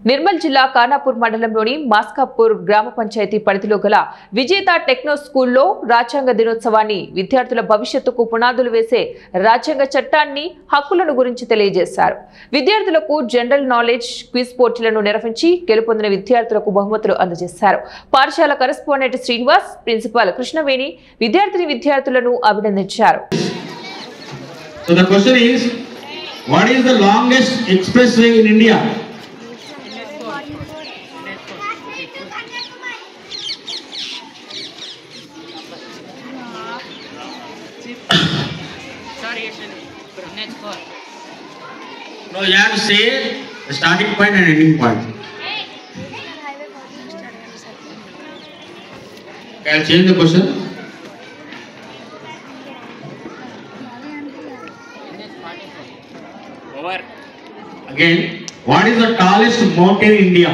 నిర్మల్ జిల్లా ఖానాపూర్ మండలంలోని మాస్కాపూర్ గ్రామ పంచాయతీ పరిధిలో గల విజేత టెక్నో స్కూల్లో రాజ్యాంగ దినోత్సవాన్ని విద్యార్థుల భవిష్యత్తుకు పునాదులు వేసే రాజ్యాంగ చట్టాన్ని హక్కులను గురించి తెలియజేశారు. విద్యార్థులకు జనరల్ నాలెడ్జ్ క్విజ్ పోటీలను నిర్వహించి గెలుపొందిన విద్యార్థులకు బహుమతులు అందజేశారు. పాఠశాల కరెస్పాండెంట్ శ్రీనివాస్, ప్రిన్సిపాల్ కృష్ణవేణి విద్యార్థులను అభినందించారు. So the question is, what is the longest expressway in India? No, you have to say the starting point and ending point. Okay, I'll change the question. Over. Again, what is the tallest mountain in India?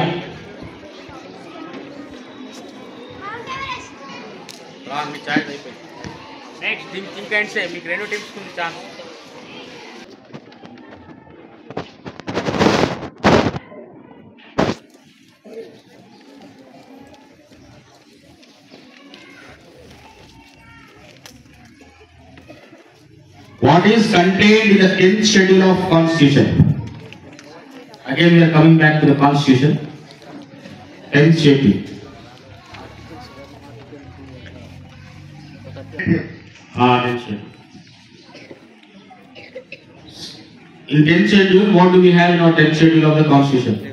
Wrong, me child. Next, think and say. Me two tips to the chance. What is contained in the 10th schedule of Constitution? Again, we are coming back to the Constitution. 10th schedule. In 10th schedule, what do we have in our 10th schedule of the Constitution?